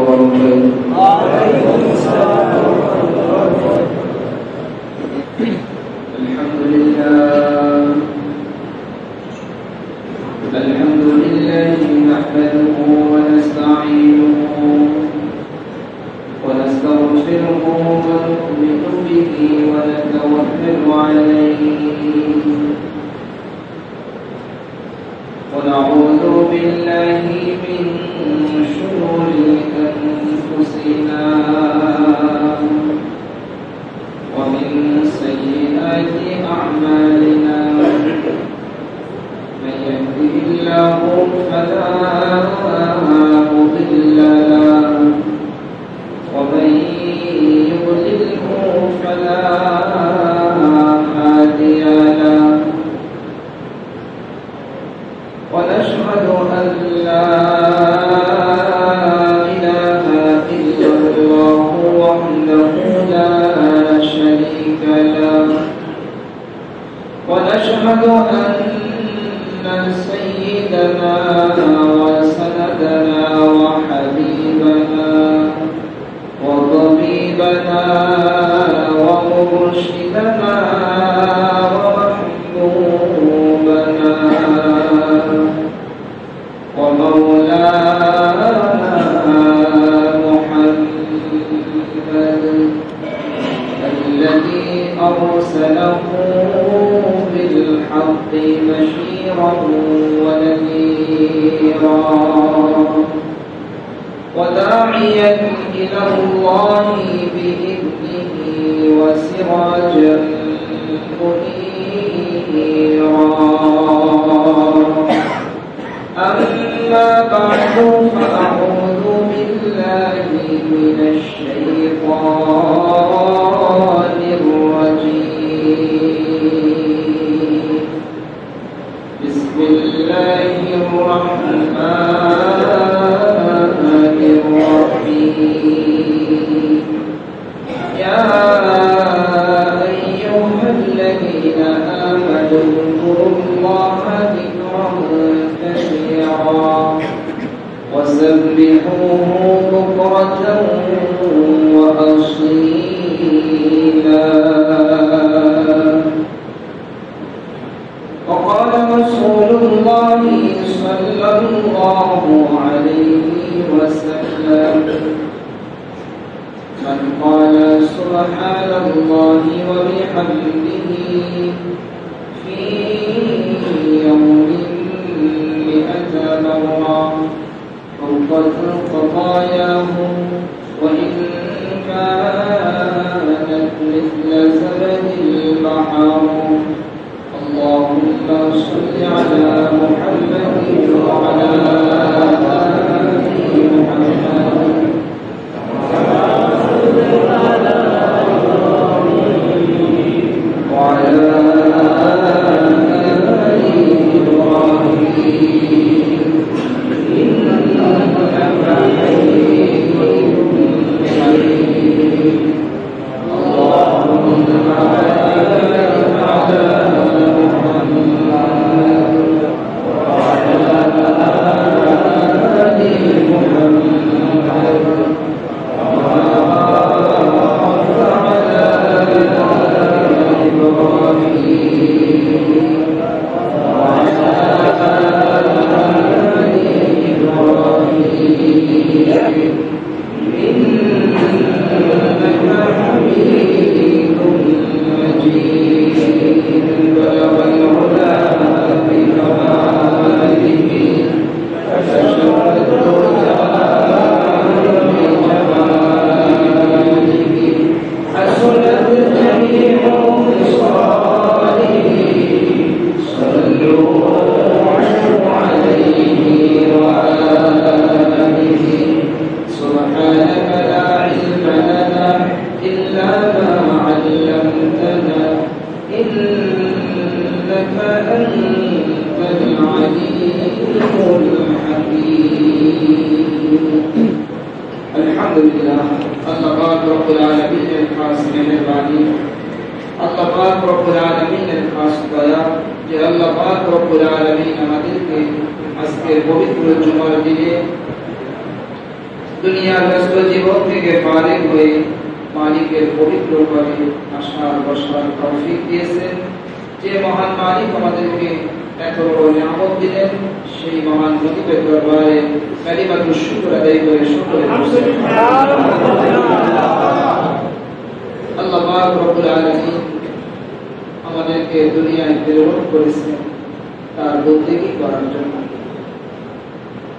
وبركاته. وعليكم السلام ورحمة الله وبركاته. الحمد لله نحمده ونستعينه ونستغفره ونؤمن به ونتوكل عليه ونعوذ بالله من شرور أنفسنا ومن سيئات أعمالنا من يهده الله فلا مضل له ومن يضلله فلا هادي له ونشهد أن لا إله إلا الله وحده لا شريك له ونشهد أن سيدنا وسندنا وحبيبنا وطبيبنا ومرشدنا ومحبوبنا ومولانا محمد الذي أرسله بالحق بشيرا ونذيرا وداعيا إلى الله بإذنه وسراجا منيرا أما بعد فأعوذ بالله من الشيطان الرجيم بسم الله الرحمن الرحيم يا أيها الذين آمنوا اذكروا الله ذكرا كثيرا وسبحوه بكرة وأصيلا وقال رسول الله صلى الله عليه وسلم من قال سبحان الله وبحمده في يوم 100 مرة حطت خطاياه وإن كانت مثل زبد البحر. اللهم صل على محمد وعلى آل محمد وعلى آل إبراهيم إنك حميد مجيد. اللهم بارك على محمد وعلى آل محمد وعلى अल्हम्दुलिल्लाह अल्लाह पाक रब्बुल आलमीन ने खास मेहरबानी अल्लाह पाक रब्बुल आलमीन ने खास दया যে আল্লাহ পাক রব্বুল আলামিন আমাদেরকে আজকের পবিত্র জুমার দিনে দুনিয়ার ব্যস্ত জীবন থেকে ফারিগ হয়ে মালিকের পবিত্র ঘরে আসার বসার তৌফিক দিয়েছেন। যে মহান মালিক আমাদেরকে এত বড় নিয়ামত দিলেন, সেই মহান প্রতিপের দরবারে কালিমাতুশ শুকর আদায় করে সকলে আল্লাহ পাক রব্বুল আলামিন আমাদেরকে দুনিয়ায় প্রেরণ করেছেন তার বন্দেগী করার জন্য।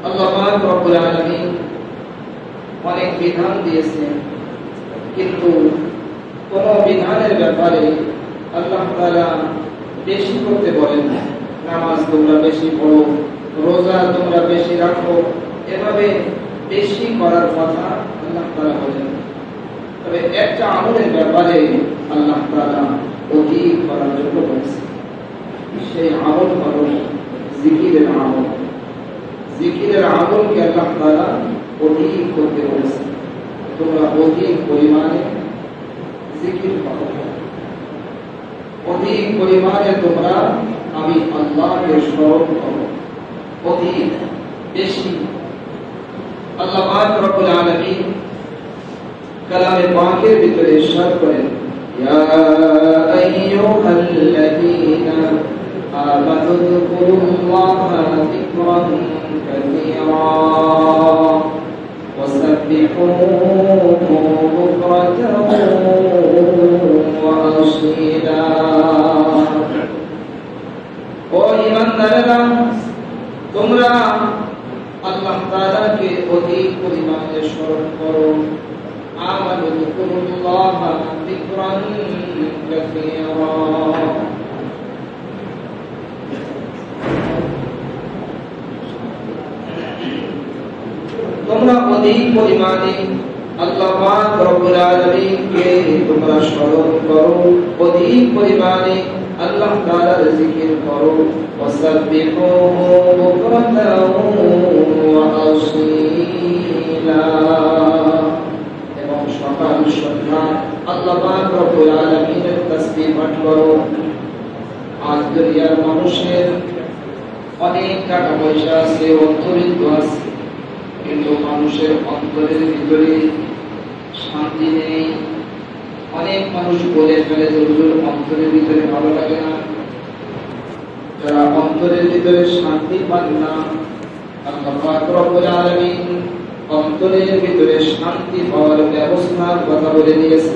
আল্লাহ পাক রব্বুল আলামিন অনেক বিধান দিয়েছেন, কিন্তু কোন বিধানের ব্যাপারে আল্লাহ তাআলা বেশি করতে বলেন না। নামাজ তোমরা বেশি পড়ো, রোজা তোমরা বেশি রাখো, এভাবে বেশি করার কথা আল্লাহ তাআলা বলেন। তবে একটা আমলের ব্যাপারে আল্লাহ তাআলা অধিক করার জন্য বলেছেন, সেই আমল হলো জিকিরের আমল। জিকিরের আমলকে আল্লাহ তাআলা অধিক করতে বলেছেন। তোমরা অধিক পরিমাণে জিকির করো, অধিক পরিমাণে তোমরা আমি আল্লাহকে স্মরণ করো, অধিক বেশি। আল্লাহ পাক রব্বুল আলামিন কালামে পাকের ভিতরে ইরশাদ করেন, ইয়া আইয়ুহাল্লাযীনা আমানু যকুরুল্লাহা যিকরান কাসীরা ওয়াসাব্বিহুহু বুকরাতান ওয়া আসীলা। ও ঈমানদারেরা, তোমরা আল্লাহ তাআলাকে অধিক পরিমাণে স্মরণ করো। আমানু যকুরুল্লাহা যিকরান কাসীরা। তোমরা অধিক পরিমাণে আল্লাহ পাক রব্বুল আলামিনকে তোমরা স্মরণ করো, অধিক পরিমাণে আল্লাহ তাআলার জিকির করো। ওয়াসাব্বিহুহু বুকরাতান ওয়া আসীলা। এবং সকাল সন্ধ্যা আল্লাহ পাক রব্বুল আলামিনের তাসবিহ পাঠ করো। আজ দুনিয়ার মানুষের অনেক টাকা পয়সা আছে, অর্থবিত্ত আছে, কিন্তু মানুষের অন্তরের ভিতরে শান্তি নেই। অনেক মানুষ বলে ফেলে যে হুজুর অন্তরের ভিতরে ভালো লাগে না। যারা অন্তরের ভিতরে শান্তি পান না, আল্লাহ পাক রব্বুল আলামিন অন্তরের ভিতরে শান্তি পাওয়ার ব্যবস্থার কথা বলে দিয়েছে।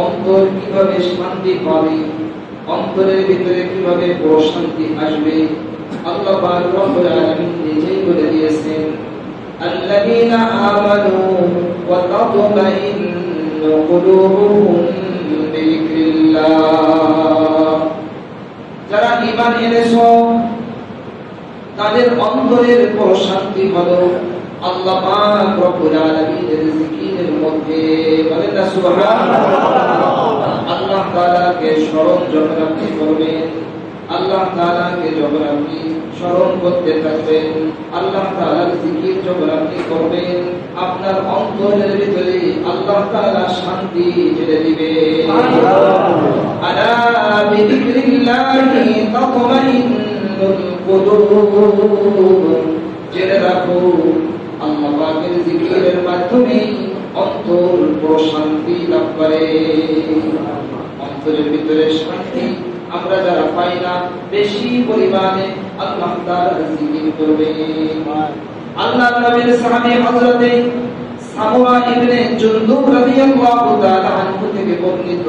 অন্তর কিভাবে শান্তি পাবে, অন্তরের ভিতরে কিভাবে প্রশান্তি আসবে, আল্লাহ পাক রব্বুল আলামিন নিজেই বলে দিয়েছেন, الذين آمنوا وتطمئن قلوبهم بذكر الله। যারা ঈমান এনেছো তাদের অন্তরের প্রশান্তি হলো আল্লাহ পাক রব্বুল আলামিনের জিকিরের মধ্যে। বলেন না সুবহানাল্লাহ। আল্লাহ তাআলাকে স্মরণ যখন আপনি করবেন, আল্লাহ তাআলাকে যখন আপনি স্মরণ করতে থাকবেন, আল্লাহ তাআলার জিকির যখন আপনি করবেন, আপনার অন্তরের ভিতরে আল্লাহ তাআলা শান্তি ঢেলে দিবেন। আলা বিযিকরিল্লাহি তাতমাইন্নুল কুলুব। জেনে রাখো, আল্লাহ পাকের জিকিরের মাধ্যমে অন্তর প্রশান্তি লাভ করে। অন্তরের ভিতরে শান্তি আমরা যারা পাই না, বেশি পরিমাণে আল্লাহ তাআলার জিকির করবে। আল্লাহর নবীর সাহাবী হযরতে সামুরা ইবনে জুনদুব রাদিয়াল্লাহু তাআলা আনহু থেকে বর্ণিত,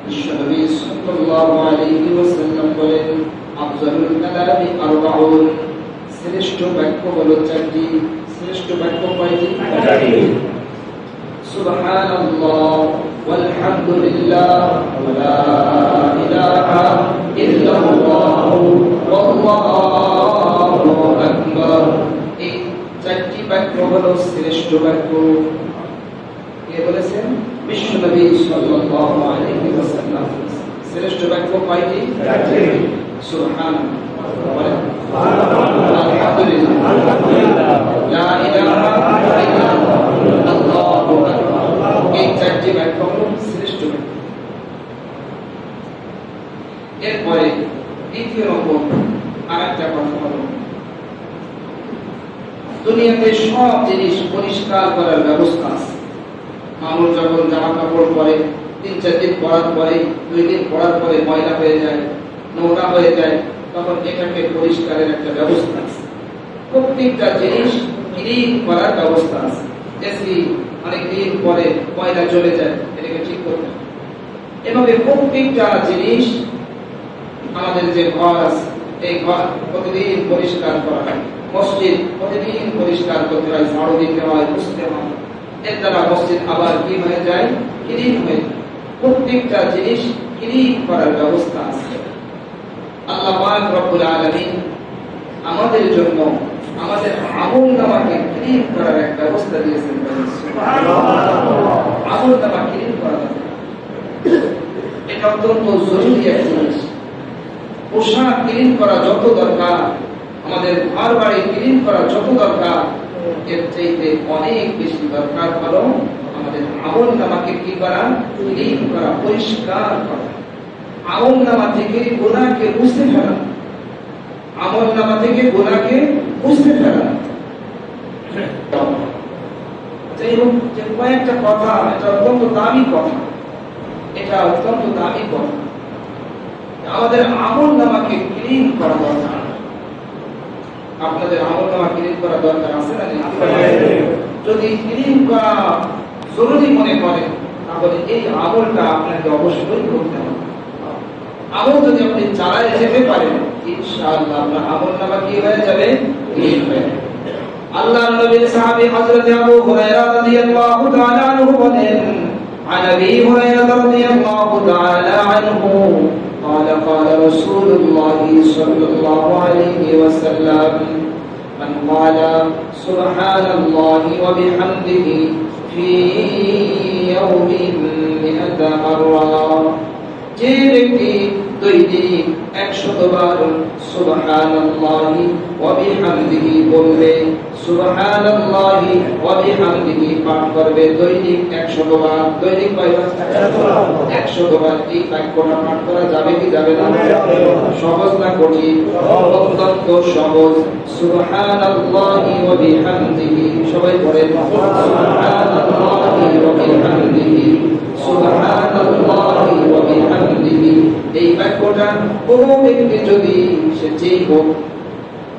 বিশ্বনবী সাল্লাল্লাহু আলাইহি ওয়াসাল্লাম বলেন, আফজালুল কালামি আরবাউন। শ্রেষ্ঠ বাক্য হলো চারটি। শ্রেষ্ঠ বাক্য কয়টি? সুবহানাল্লাহ ওয়ালহামদুলিল্লাহ ওয়া লা ইলাহা ইল্লাল্লাহ ওয়াল্লাহু আকবার। এই চারটি বাক্য হলো শ্রেষ্ঠ বাক্য। কে বলেছেন? বিশ্বনবী সাল্লাল্লাহু আলাইহি ওয়াসাল্লাম। শ্রেষ্ঠ বাক্য কয়টি? চারটি। সুবহানাল্লাহ, আলহামদুলিল্লাহ, লা ইলাহা ইল্লাল্লাহ, আল্লাহু আকবার। এই চারটি বাক্য হলো শ্রেষ্ঠ বাক্য। এরপরে দ্বিতীয় নম্বর আরেকটা কথা হলো, দুনিয়াতে সব জিনিস পরিষ্কার করার ব্যবস্থা আছে। মানুষ যখন জামা কাপড় পরে 3-4 দিন পরার পরে 2 দিন পরার পরে ময়লা হয়ে যায়, নোংরা হয়ে যায়, তখন এটাকে পরিষ্কারের একটা ব্যবস্থা আছে। প্রত্যেকটা জিনিস ক্লিন করার ব্যবস্থা আছে। এসি অনেক দিন পরে ময়লা চলে যায়, এটাকে ঠিক করতে হবে। এভাবে প্রত্যেকটা জিনিস, আমাদের যে ঘর আছে এই ঘর প্রতিদিন পরিষ্কার করা হয়, মসজিদ প্রতিদিন পরিষ্কার করতে হয়, ঝাড়ু দিতে হয়, মুছতে হয়। এর দ্বারা মসজিদ আবার কি হয়ে যায়? ক্লিন হয়ে যায়। প্রত্যেকটা জিনিস ক্লিন করার ব্যবস্থা আছে। আল্লাহ পাক রব্বুল আলামিন আমাদের জন্য আমাদের আমলনামাকে ক্লিন করার একটা ব্যবস্থা দিয়েছেন। আমলনামা ক্লিন করা এটা অত্যন্ত জরুরি একটা জিনিস। পোশাক ক্লিন করা যত দরকার, আমাদের ঘর বাড়ি ক্লিন করা যত দরকার, এর চাইতে অনেক বেশি দরকার হলো আমাদের আমলনামাকে কি করা? ক্লিন করা, পরিষ্কার করা। আমলনামা থেকে গুনাহকে মুছে ফেলা, আমলনামা থেকে গুনাহকে মুছে ফেলা। যাই হোক, যে কয়েকটা কথা, এটা অত্যন্ত দামি কথা, এটা অত্যন্ত দামি কথা। আমাদের আমলনামাকে ক্লিন করা দরকার। আপনাদের আমলনামা ক্লিন করা দরকার আছে না? যদি ক্লিন করা জরুরি মনে করেন তাহলে এই আমলটা আপনাকে অবশ্যই করতে হবে। আমল যদি আপনি চালায় যেতে পারেন, ইনশাআল্লাহ আপনার আমলনামা কি হয়ে যাবে? ক্লিন হয়ে যাবে। আল্লাহর নবীর সাহাবী হযরত আবু হুরায়রা রাদিয়াল্লাহু তাআলা আনহু বলেন, عن أبي هريرة رضي الله تعالى عنه قال قال رسول الله صلى الله عليه وسلم من قال سبحان الله وبحمده في يوم 100 مرة যে ব্যক্তি দৈনিক 100 বার সুবহানাল্লাহি ওয়া বিহামদিহি বলবে, সুবহানাল্লাহি ওয়া বিহামদিহি পাঠ করবে দৈনিক 100 বার। দৈনিক কয়বার? 100 বার। এই বাক্যটা পাঠ করা যাবে কি যাবে না? সহজ না কঠিন? অত্যন্ত সহজ। সুবহানাল্লাহি ওয়া বিহামদিহি, সবাই পড়েন, সুবহানাল্লাহি ওয়া বিহামদিহি, সুবহানাল্লাহি ওয়া বিহামদিহি। এই বাক্যটা কোন ব্যক্তি যদি সে যেই হোক,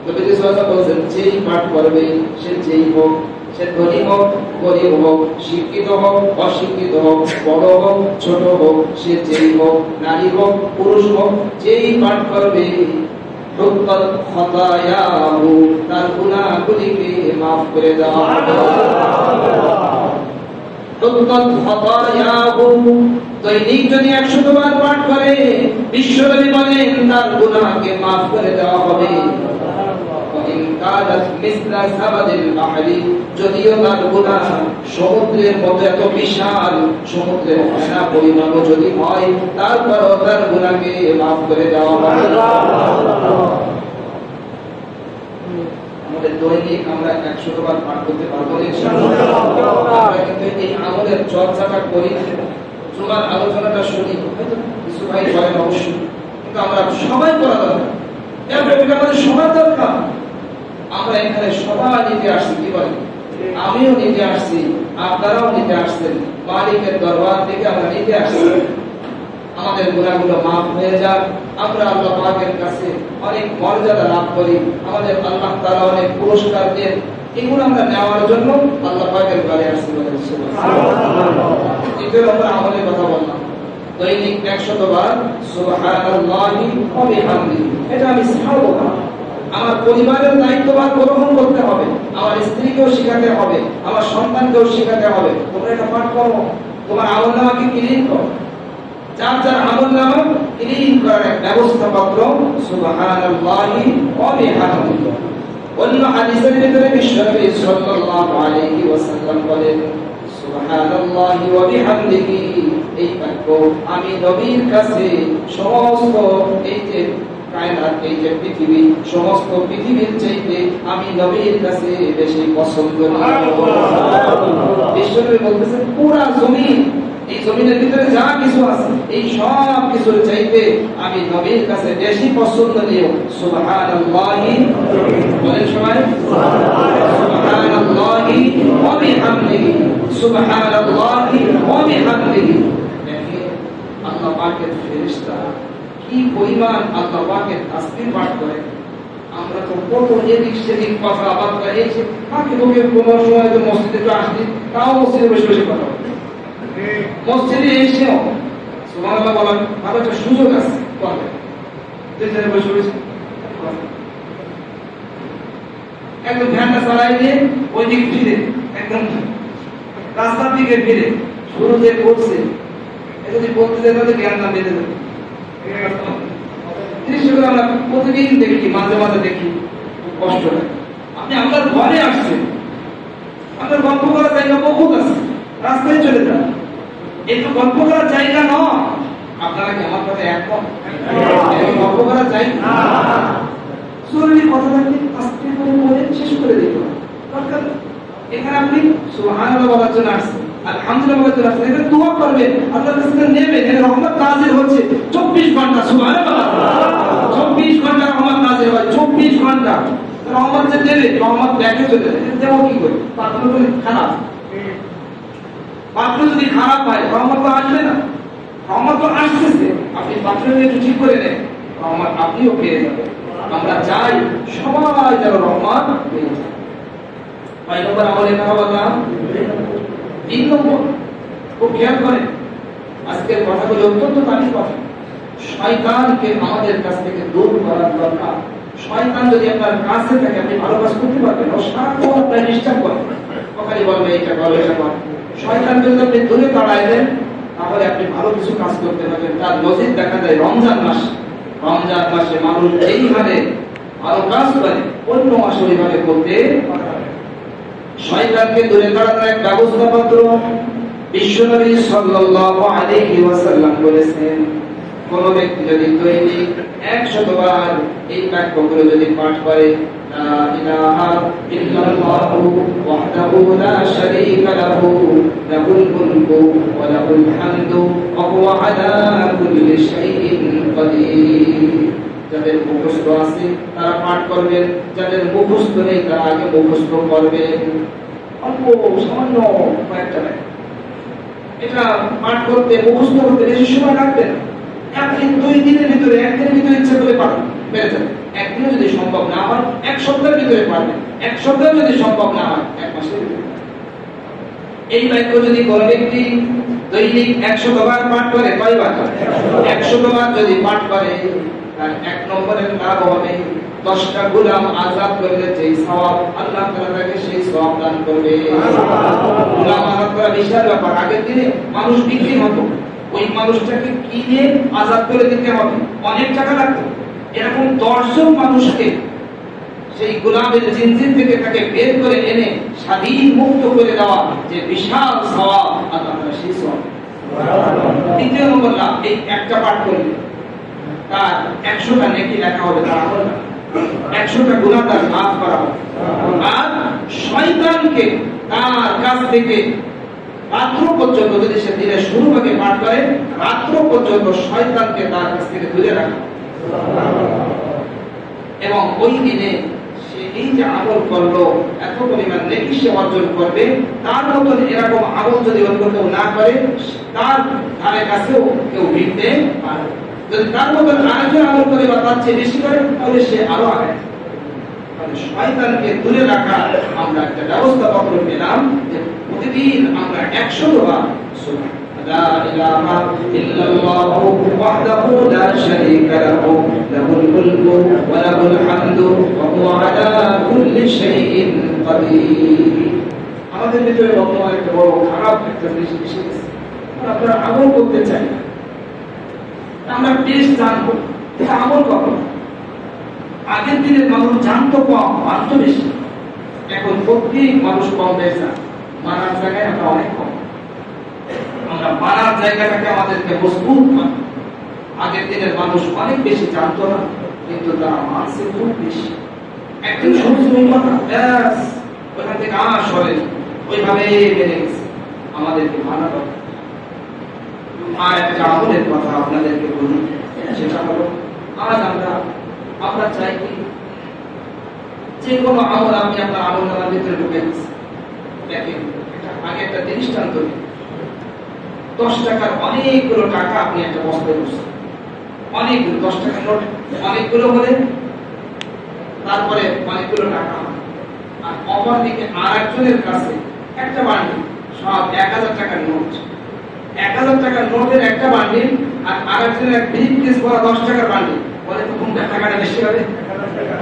নবী সাল্লাল্লাহু আলাইহি ওয়াসাল্লাম বলেন, যেই পাঠ করবে, সে যেই হোক, সে ধনী হোক, গরীব হোক, শিক্ষিত হোক, অশিক্ষিত হোক, বড় হোক, ছোট হোক, সে যেই হোক, নারী হোক, পুরুষ হোক, যেই পাঠ করবে, হুত্তাত খাতায়াহু, তার গুনাহগুলিকে maaf করে দেওয়া হবে। হুত্তাত খাতায়াহু, দৈনিক যদি 100 বার পাঠ করে, বিশ্বনবী বলেন তার গুনাহকে maaf করে দেওয়া হবে। যদিও তার গুনাহ সমুদ্রের মতো এত বিশাল, সমুদ্রের ফেনা পরিমাণও যদি হয়, তারপরও তার গুনাহকে maaf করে দেওয়া হবে। আমাদের দৈনিক আমরা 100 বার পাঠ করতে পারবো ইনশাআল্লাহ। আমরা কিন্তু এই আমলের চর্চাটা করি, জুমার আলোচনাটা শুনি, হয়তো কিছু ভাই বলেন অবশ্যই, কিন্তু আমরা সবাই করা দরকার। আমাদের সবার দরকার। আমরা এখানে সবাই নিতে আসছি, কি বলেন? আমিও নিতে আসছি, আপনারাও নিতে আসছেন। মালিকের দরবার থেকে আমরা নিতে আসছি আমাদের গুনাহগুলো maaf হয়ে যাক, আমরা আল্লাহ পাকের কাছে অনেক মর্যাদা লাভ করি, আমাদের আল্লাহ তাআলা অনেক পুরস্কার দেন। এগুলো আমরা নেওয়ার জন্য আল্লাহ পাকের ঘরে আসছি। বলেন সুবহানাল্লাহ। এটার আমরা আমলের কথা বললাম। দৈনিক 100 বার সুবহানাল্লাহি ওয়া বিহামদিহি, এটা আমি ছাড়বো না। আমার পরিবারের দায়িত্বভার গ্রহণ করতে হবে, আমার স্ত্রীকেও শেখাতে হবে, আমার সন্তানকেও শেখাতে হবে। তোমরা এটা পাঠ করো, তোমার আমলনামাকে ক্লিন করো। যার যার আমলনামা ক্লিন করার এক ব্যবস্থাপত্র সুবহানাল্লাহি ওয়া বিহামদিহি। অন্য হাদিসের ভিতরে বিশ্বনবী সাল্লাল্লাহু আলাইহি ওয়াসাল্লাম বলেন, সুবহানাল্লাহি ওয়া বিহামদিহি, এই বাক্য আমি নবীর কাছে সমস্ত এই যে কায়নাত, এই যে পৃথিবী, সমস্ত পৃথিবীর চাইতে আমি নবীর কাছে বেশি পছন্দ করি। বিশ্বনবী বলতেছেন, পুরা জমিন, এই জমিনের ভিতরে যা কিছু আছে, এই সব কিছুর চাইতে আমি নবীর কাছে বেশি পছন্দনীয়। সুবহানাল্লাহি, বলেন সবাই সুবহানাল্লাহ। সুবহানাল্লাহি ওয়া বিহামদিহি। দেখেন আল্লাহ পাকের ফেরেশতা কি পরিমাণ আল্লাহ পাকের তাসবিহ পাঠ করে। আমরা তো কত এদিক সেদিক কথাবার্তা এসে ফাঁকে ঢুকে কোনো সময় তো মসজিদে তো আসছি, তাও মসজিদে বসে বসে কথা বলি। মসজিদে এসেও সুবহানাল্লাহ বলার ভালো একটা সুযোগ আছে, করবে যেখানে বসে বসে একদম ধ্যানটা চালাই দিয়ে ওই দিক ফিরে, একদম রাস্তার দিকে ফিরে শুরু যে করছে যদি বলতে যাই তাহলে জ্ঞান না বেঁধে যাবে। জিনিসগুলো আমরা প্রতিদিন দেখি, মাঝে মাঝে দেখি, কষ্ট লাগে। আপনি আপনার ঘরে আসছেন, আপনার গল্প করার জায়গা বহুত আছে, রাস্তায় চলে যান, একটু গল্প করার জায়গা নয়। আপনারা কি আমার কথা একমত? গল্প করার জায়গা জরুরি কথা থাকলে আস্তে করে বলে শেষ করে দিতে হবে। দরকার এখানে আপনি সুবহানাল্লাহ বলার জন্য আসছেন, আলহামদুলিল্লাহ বলার জন্য আসছেন, এখানে দোয়া করবেন, আল্লাহর কাছে নেবেন, এখানে রহমত নাযিল হচ্ছে 24 ঘন্টা। সুবহানাল্লাহ, 24 ঘন্টা রহমত নাযিল হয়, 24 ঘন্টা রহমত যে দেবে, রহমত ব্যাকে চলে যাবে। দেবো কি করে? পাত্র যদি খারাপ, পাত্র যদি খারাপ হয় রহমত তো আসবে না। রহমত তো আসতেছে, আপনি পাত্রকে একটু ঠিক করে নেন, রহমত আপনিও পেয়ে যাবেন। আমরা চাই সবাই যেন রহমত পেয়ে যায়। 5 নম্বর আমলে কথা বললাম। 3 নম্বর খুব খেয়াল করেন, আজকের কথাগুলো অত্যন্ত দামি কথা। শয়তানকে আমাদের কাছ থেকে দূর করার দরকার। শয়তান যদি আপনার কাছে থাকে, আপনি ভালো কাজ করতে পারবেন, ও সারাক্ষণ আপনার ডিস্টার্ব করে, ওখানে বলবে এটা করো এটা করো। শয়তান যদি আপনি দূরে তাড়ায় দেন, তাহলে আপনি ভালো কিছু কাজ করতে পারবেন। তার নজির দেখা যায় রমজান মাসে। রমজান মাসে মানুষ এইভাবে ভালো কাজ করে, অন্য মাসে ওইভাবে করতে পারে। শয়তানকে দূরে তাড়ানোর এক ব্যবস্থাপত্র বিশ্বনবী সাল্লাল্লাহু আলাইহি ওয়াসাল্লাম বলেছেন, কোন ব্যক্তি যদি দৈনিক 100 বার এই বাক্যগুলো যদি পাঠ করে, লা ইলাহা ইল্লাল্লাহু ওয়াহদাহু লা শারীকা লাহু লাহুল মুলকু ওয়া লাহুল হামদু ওয়া হুয়া আলা কুল্লি শাইইন কাদির। যাদের মুখস্থ আছে তারা পাঠ করবেন, যাদের মুখস্থ নেই তারা আগে মুখস্থ করবেন। অল্প সামান্য কয়েকটা এটা পাঠ করতে, মুখস্থ করতে বেশি সময় লাগবে না। আপনি 2 দিনের ভিতরে, 1 দিনের ভিতরে ইচ্ছা করে পারবেন, পেরে যাবেন। একদিনে যদি সম্ভব না হয় 1 সপ্তাহের ভিতরে পারবেন, 1 সপ্তাহে যদি সম্ভব না হয় 1 মাসের ভিতরে। এই বাক্য যদি কোন ব্যক্তি দৈনিক 100 বার পাঠ করে, কয়বার? 100 বার যদি পাঠ করে, তার 1 নম্বরের লাভ হবে 10টা গোলাম আযাদ করলে যে সওয়াব, আল্লাহ তাআলা তাকে সেই সওয়াব দান করবে। গোলাম আযাদ করা বিশাল ব্যাপার। আগের দিনে মানুষ বিক্রি হতো, ওই মানুষটাকে কিনে আযাদ করে দিতে হবে, অনেক টাকা লাগতো। এরকম 10 জন মানুষকে সেই গোলামের জিনজির থেকে তাকে বের করে এনে স্বাধীন মুক্ত করে দেওয়া, যে বিশাল সওয়াব, আল্লাহ তাআলা সেই সওয়াব। দ্বিতীয় নম্বর লাভ, এই একটা পাঠ করলে তার 100টা নেকি লেখা হবে, তার আমল না, 100টা গুনাহ তার মাফ করা হবে। আর শয়তানকে তার কাছ থেকে রাত্র পর্যন্ত, যদি সে দিনের শুরু ভাগে পাঠ করে, রাত্র পর্যন্ত শয়তানকে তার কাছ থেকে দূরে রাখা। এবং ওই দিনে সে এই যে আমল করলো, এত পরিমাণ নেকি সে অর্জন করবে, তার মতন এরকম আমল যদি অন্য কেউ না করে, তার ধারে কাছেও কেউ ভিড়তে পারে। যদি তার মতন আরেকজন আমল করে বা তার চেয়ে বেশি করে, তাহলে সে আরো আগে। শয়তানকে দূরে রাখা আমরা একটা ব্যবস্থাপত্র পেলাম, যে প্রতিদিন আমরা 100 বার লা ইলাহা ইল্লাল্লাহু ওয়াহদাহু লা শারীকা লাহু লাহুল মুলকু ওয়া লাহুল হামদু ওয়া হুয়া আলা কুল্লি শাইইন কাদির। আমাদের ভিতরে বর্তমানে একটা বড় খারাপ একটা জিনিস এসে গেছে, আমরা আমল করতে চাই না। আমরা বেশ জানবো, এটা আমল করবো। আগের দিনের মানুষ জানতো কম, মানতো বেশি। এখন প্রত্যেক মানুষ কম বেশ জানে, মানার জায়গায় আমরা অনেক কম। আমরা মানার জায়গাটাকে আমাদেরকে মজবুত মানি। আগের দিনের মানুষ অনেক বেশি জানতো না, কিন্তু তারা মানছে খুব বেশি। একদিন শুনছি ওই কথা, ব্যাস ওইখান থেকে সরে ওইভাবে বেড়ে গেছে। আমাদেরকে মানা দরকার। আর একটা আমলের কথা আপনাদেরকে বলি, সেটা হলো আজ আমরা চাই কি, যে কোনো আমল আপনি আপনার আমল নামার ভিতরে ঢুকে দিচ্ছেন, দেখেন এটা আগে একটা দৃষ্টান্ত দিই। 10 টাকার অনেকগুলো টাকা আপনি একটা বস্তায় বসছেন, অনেকগুলো 10 টাকার নোট অনেকগুলো হলে তারপরে অনেকগুলো টাকা, আর অপর দিকে আরেকজনের কাছে একটা বান্ডিল সব 1000 টাকার নোট, 1000 টাকার নোটের একটা বান্ডিল, আর আরেকজনের এক ব্রিফকেস ভরা 10 টাকার বান্ডিল। বলে তো কোনটা টাকাটা বেশি হবে?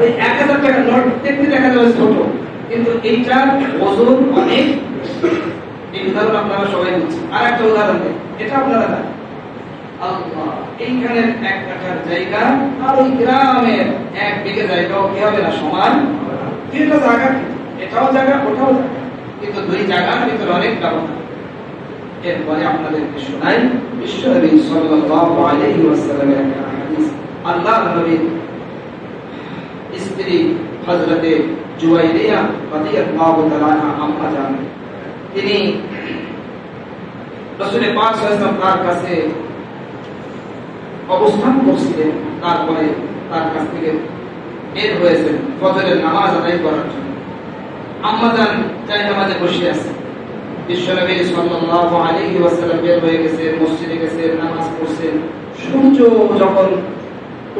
এই 1000 টাকার নোট দেখতে দেখা যাবে ছোট, কিন্তু এইটার ওজন অনেক। এই উদাহরণ আপনারা সবাই বুঝছেন। আর একটা উদাহরণ দেই, এটা আপনারা জানেন। আল্লাহ, এইখানের 1 কাঠার জায়গা আর ওই গ্রামের 1 বিঘা জায়গাও কি হবে না সমান? দুইটা জায়গা, এটাও জায়গা ওটাও জায়গা, কিন্তু দুই জায়গার ভিতরে অনেক ব্যবধান। এরপরে আপনাদেরকে শোনাই বিশ্বনবী সাল্লাল্লাহু আলাইহি ওয়াসাল্লামের একটা হাদিস। আল্লাহর নবীর স্ত্রী হযরতে জুওয়াইরিয়া রাদিয়াল্লাহু তাআলা আম্মা জান, তিনি রাসূল পাক সাল্লাল্লাহু আলাইহি ওয়াসাল্লাম তার কাছে অবস্থান করছিলেন। তারপরে তার কাছ থেকে বের হয়েছেন ফজরের নামাজ আদায় করার জন্য। আম্মা জান তাই নামাজে বসে আছেন। বিশ্বনবী সাল্লাল্লাহু আলাইহি ওয়াসাল্লাম বের হয়ে গেছে, মসজিদে গেছে, নামাজ পড়ছেন। সূর্য যখন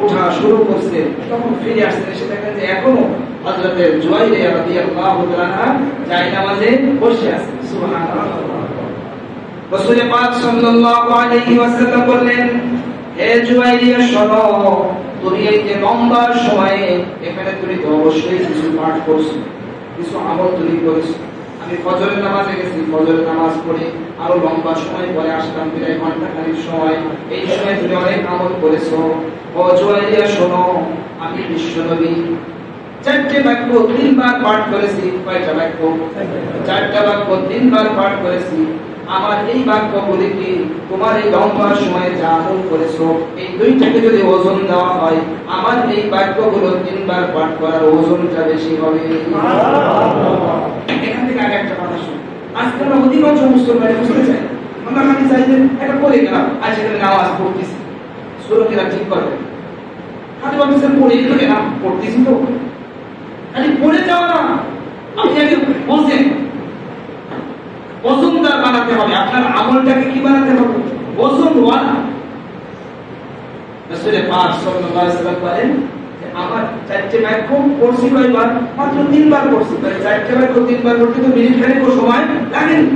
ওঠা শুরু করছে তখন ফিরে আসছেন, এসে দেখেন যে এখনো হযরতে জুওয়াইরিয়া রাদিয়াল্লাহু তাআলা জায় নামাজে বসে আছেন। সুবহানাল্লাহ। রাসূল পাক সাল্লাল্লাহু আলাইহি ওয়াসাল্লাম বললেন, হে জুওয়াইরিয়া শোনো, তুমি এই যে লম্বা সময়ে এখানে তুমি তো অবশ্যই কিছু পাঠ করছো, কিছু আমল তুমি করেছো। আমি ফজরের নামাজে গেছি, ফজরের নামাজ পড়ে আরো লম্বা সময় পরে আসলাম, প্রায় ঘন্টা খানিক সময়। এই সময় তুমি অনেক আমল করেছো। ও জুওয়াইরিয়া শোনো, আমি বিশ্বনবী 4টে বাক্য 3 বার পাঠ করেছি। কয়টা বাক্য? 4টা বাক্য 3 বার পাঠ করেছি। আমার এই বাক্যগুলি কি তোমার এই লম্বা সময়ে যা আমল করেছো এই দুইটাকে যদি ওজন দেওয়া হয়, আমার এই বাক্যগুলো 3 বার পাঠ করার ওজনটা বেশি হবে। এখান থেকে আগে একটা কথা শুনুন। আজকে আমরা অধিকাংশ মুসলমানের বুঝতে চাই, আমরা খালি চাই যে একটা পড়ে গেলাম, আর সেখানে নামাজ পড়তেছি, সুরকিরা ঠিক করবে, খালি বলতেছে পড়ে তো গেলাম, পড়তেছি তো, খালি পড়ে যাও না। আপনি আগে বলছেন ওজনদার বানাতে হবে, আপনার আমলটাকে কি বানাতে হবে? ওজনওয়ালা। রাসূল পাক সাল্লাল্লাহু আলাইহি ওয়াসাল্লাম বলেন যে আমার 4টে বাক্য পড়ছি কয়বার? মাত্র 3 বার পড়ছি। তাই 4টে বাক্য 3 বার পড়তে তো মিনিট খানেক সময় লাগেনি।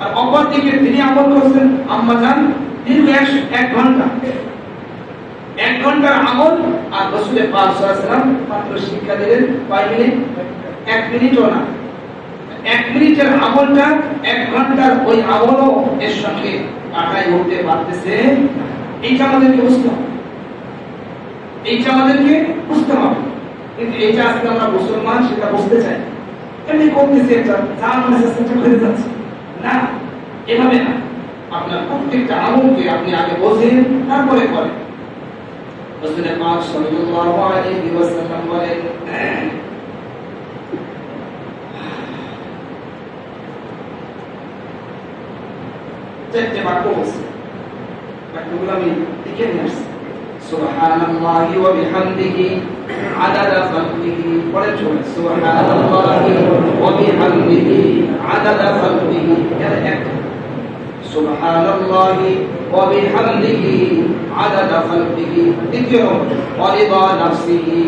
আর অপর দিকে তিনি আমল করছেন আম্মা জান দীর্ঘ 1 ঘন্টা, 1 ঘন্টার আমল। আর রাসূল পাক সাল্লাল্লাহু আলাইহি ওয়াসাল্লাম মাত্র শিক্ষা দিলেন কয় মিনিট? 1 মিনিটও না। 1 মিনিটের আমলটা 1 ঘন্টার ওই আমলও এর সঙ্গে কাটাই উঠতে পারতেছে। এইটা আমাদেরকে বুঝতে হবে, এইটা আমাদেরকে বুঝতে হবে। কিন্তু এইটা আজকে আমরা মুসলমান সেটা বুঝতে চাই, এমনি করতেছি, একটা জান মেসেজটা করে যাচ্ছে না, এভাবে না। আপনার প্রত্যেকটা আমলকে আপনি আগে বোঝেন, তারপরে করেন। রাসূল পাক সাল্লাল্লাহু আলাইহি ওয়াসাল্লাম বলেন, চারটে বাক্য বলছে, বাক্যগুলো আমি লিখে নিয়ে আসছি। সুবহানাল্লাহি ওয়া বিহামদিহি আদাদা খালকিহি, পড়ে চলে সুবহানাল্লাহি ওয়া বিহামদিহি আদাদা খালকিহি। এর একটা সুবহানাল্লাহি ওয়া বিহামদিহি আদাদা খালকিহি। দ্বিতীয় ওয়ারিদা নাফসিহি,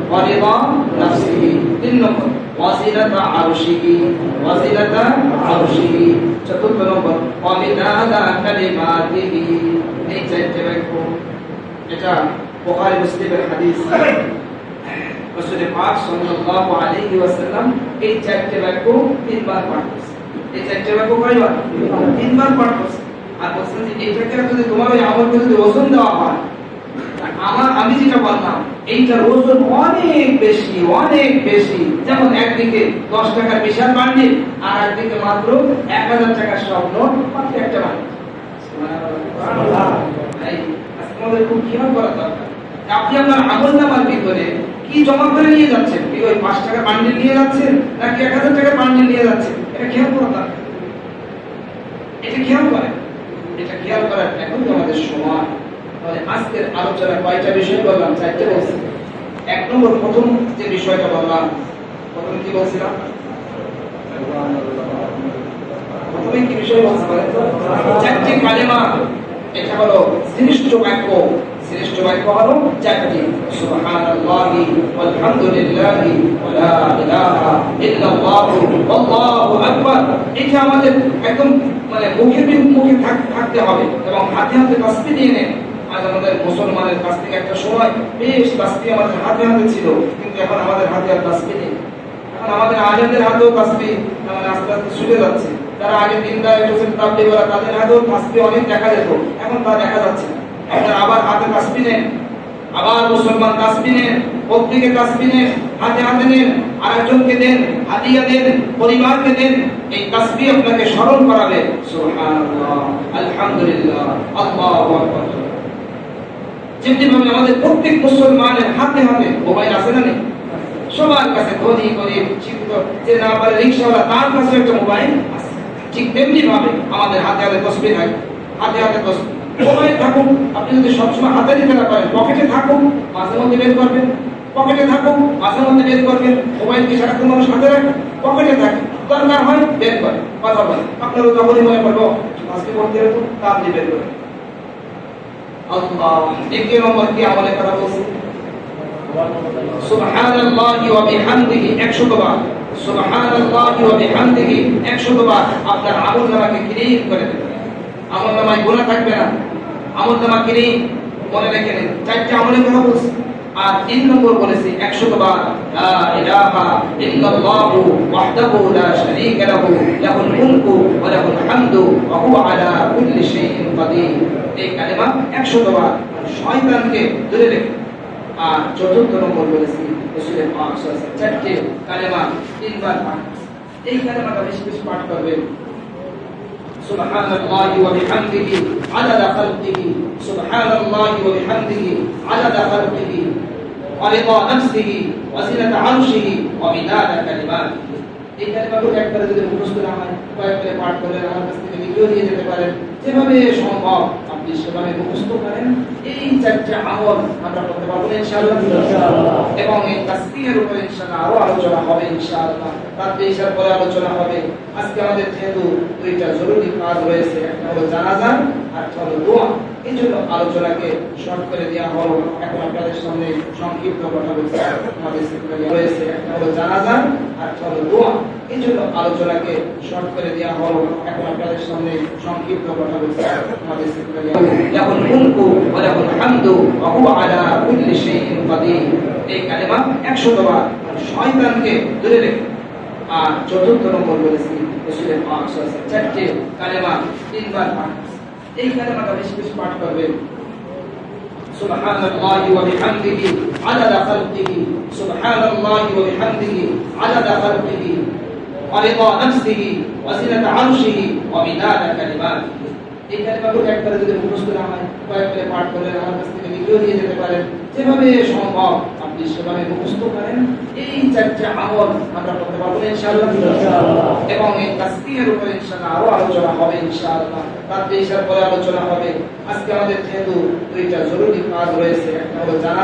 ওয়ারিদা নাফসিহি। 3 নম্বর ওয়াজিলাতা আরশিহি, ওয়াজিলাতা আরশিহি। 4 নম্বর ওয়ামিদাদা কালিমাতিহি। এই 4টে বাক্য, এটা বুখারী মুসলিমের হাদিস। রাসূল পাক সাল্লাল্লাহু আলাইহি ওয়াসাল্লাম এই 4টে বাক্য 3 বার পাঠ করেছেন। এই 4টে বাক্য কয়বার? 3 বার পাঠ করেছেন। আর বলছেন যে এইটাকে যদি তোমার ওই আমলকে যদি ওজন দেওয়া হয়, আমি যেটা বললাম এইটার ওজন অনেক বেশি, অনেক বেশি। যেমন একদিকে 10 টাকার বিশাল বান্ডিল, আর একদিকে মাত্র 1000 টাকার সব নোট, মাত্র একটা বান্ডিল। সুবহানাল্লাহ। আজকে আমাদের খুব খেয়াল করা দরকার। আপনি আপনার আমলনামার ভিতরে কি জমা করে নিয়ে যাচ্ছেন? কি ওই 5 টাকার বান্ডিল নিয়ে যাচ্ছেন নাকি 1000 টাকার বান্ডিল নিয়ে যাচ্ছেন? এটা খেয়াল করা দরকার। এটা খেয়াল করেন, এটা খেয়াল করার এখন তো আমাদের সময়। তাহলে আজকের আলোচনা কয়টা বিষয় বললাম? 4টে বলছি। 1 নম্বর প্রথম যে বিষয়টা বললাম, প্রথম কি বলছিলাম? বিষয় বলতে পারেন তো? চারটি কালেমা, এটা হলো শ্রেষ্ঠ বাক্য। শ্রেষ্ঠ বাক্য হলো চারটি, সুবহানাল্লাহি ওয়ালহামদুলিল্লাহি ওয়া লা ইলাহা ইল্লাল্লাহু আল্লাহু আকবার। এটা আমাদের একদম মানে মুখে থাকতে হবে এবং হাতে হাতে তাসবিহ নিয়ে নেন। আজ আমাদের মুসলমানের কাছ থেকে একটা সময় বেশ তাসবিহ আমাদের হাতে হাতে ছিল, কিন্তু এখন আমাদের হাতে আর তাসবিহ নেই। এখন আমাদের আলেমদের হাতেও তাসবিহ মানে আস্তে আস্তে ছুটে যাচ্ছে। যারা আগে দিনদার হোসেন তাবলীগরা, তাদের হাতেও তাসবিহ অনেক দেখা যেত, এখন তা দেখা যাচ্ছে না। এখন আবার হাতে তাসবিহ নেন, আবার মুসলমান তাসবিহ নেন, প্রত্যেকে তাসবিহ নেন, হাতে হাতে নেন, আরেকজনকে দেন, হাদিয়া দেন, পরিবারকে দেন। এই তাসবিহ আপনাকে স্মরণ করাবে সুবহানাল্লাহ, আলহামদুলিল্লাহ, আল্লাহু আকবার। যেমনি ভাবে আমাদের প্রত্যেক মুসলমানের হাতে হাতে মোবাইল আছে না নেই? সবার কাছে ধনী গরিব শিক্ষিত যে না পারে রিকশাওয়ালা, তার কাছে একটা মোবাইল আছে। ঠিক তেমনি ভাবে আমাদের হাতে হাতে তাসবিহ থাকে, হাতে হাতে তাসবিহ। মোবাইল থাকুক, আপনি যদি সবসময় হাতে নিতে না পারেন, পকেটে থাকুক, মাঝে মধ্যে বের করবেন, পকেটে থাকুক, মাঝে মধ্যে বের করবেন। মোবাইল কি সারাক্ষণ মানুষ হাতে রাখে? পকেটে থাকে, দরকার হয় বের করে কথা বলেন। আপনারও যখনই মনে পড়বো তাসবিহ করতে হবে, তা আপনি বের করেন। আল্লাহ দ্বিতীয় নম্বর কি আমলে করা বলছে? সুবহানাল্লাহি ওয়া বিহামদিহি 100 বার, সুবহানাল্লাহি ওয়া বিহামদিহি 100 বার আপনার আমলনামাকে ক্লিন করে দেবে। আমলনামায় গুনাহ থাকবে না, আমলনামা ক্লিন। মনে রেখে নিন, চারটি আমলে করা বলছে। আর 3 নম্বর বলেছে 100 বার লা ইলাহা ইল্লাল্লাহু ওয়াহদাহু লা শারীকা লাহু লাহুল মুলকু ওয়া লাহুল হামদু ওয়া হুয়া আলা কুল্লি শাইইন কাদির। এই কালেমা 100 বার শয়তানকে দূরে রেখে। আর 4th নম্বর বলেছি রাসূল পাক সাল্লাল্লাহু আলাইহি ওয়াসাল্লাম চারটি কালেমা 3 বার পাঠ। এই কালেমাটা বেশি বেশি পাঠ করবেন। সুবহানাল্লাহি ওয়া বিহামদিহি আদাদা খালকিহি, সুবহানাল্লাহি ওয়া বিহামদিহি আদাদা খালকিহি ওয়া রিদা নাফসিহি ওয়া জিনাতা আরশিহি ওয়া মিদাদা কালিমাতিহি। এই কালেমাগুলো একবার যদি মুখস্থ না হয়, কয়েকবার পাঠ করলে আমার কাছ থেকে লিখেও নিয়ে যেতে পারেন। যেভাবে সম্ভব আপনি সেভাবে মুখস্থ করেন। এই চারটি আমল আমরা করতে পারবো ইনশাআল্লাহ। এবং এই তাসবিহের উপরে ইনশাআল্লাহ আরো আলোচনা হবে ইনশাআল্লাহ। রাতে ইশার পরে আলোচনা হবে। আজকে আমাদের যেহেতু দুইটা জরুরি কাজ রয়েছে, একটা হলো জানাজা আর একটা হলো দোয়া, এই জন্য আলোচনাকে শর্ট করে দেওয়া হলো। এখন আপনাদের সামনে সংক্ষিপ্ত কথা বলছি। আমাদের সিলসিলা রয়েছে, একটা হলো জানাজা আর একটা হলো দোয়া, এই জন্য আলোচনাকে শর্ট করে দেওয়া হলো। এখন আপনাদের সামনে সংক্ষিপ্ত কথা বলছি। আমাদের সিলসিলা লাহুল মুলকু ওয়া লাহুল হামদু ওয়া হুয়া আলা কুল্লি শাইইন কাদির। এই কালেমা 100 বার শয়তানকে দূরে রেখে। আর 4th নম্বর বলেছি রাসূল পাক সাল্লাল্লাহু আলাইহি ওয়াসাল্লাম চারটি কালেমা 3 বার পাঠ। এই কালেমাটা বেশি বেশি পাঠ করবেন। সুবহানাল্লাহি ওয়া বিহামদিহি আদাদা খালকিহি, সুবহানাল্লাহি ওয়া বিহামদিহি আদাদা খালকিহি ওয়া রিদা নাফসিহি ওয়া জিনাতা আরশিহি ওয়া মিদাদা কালিমাতিহি। এই কালেমাগুলো একবার যদি মুখস্থ না হয়, কয়েকবার পাঠ করলে আমার কাছ থেকে লিখেও নিয়ে যেতে পারেন। যেভাবে সম্ভব আপনি সেভাবে মুখস্থ করেন। এই চারটি আমল আমরা করতে পারবো ইনশাআল্লাহ। এবং এই তাসবিহের উপরে ইনশাআল্লাহ আরো আলোচনা হবে ইনশাআল্লাহ। রাতে ইশার পরে আলোচনা হবে। আজকে আমাদের যেহেতু দুইটা জরুরি কাজ রয়েছে, একটা হলো জানাজা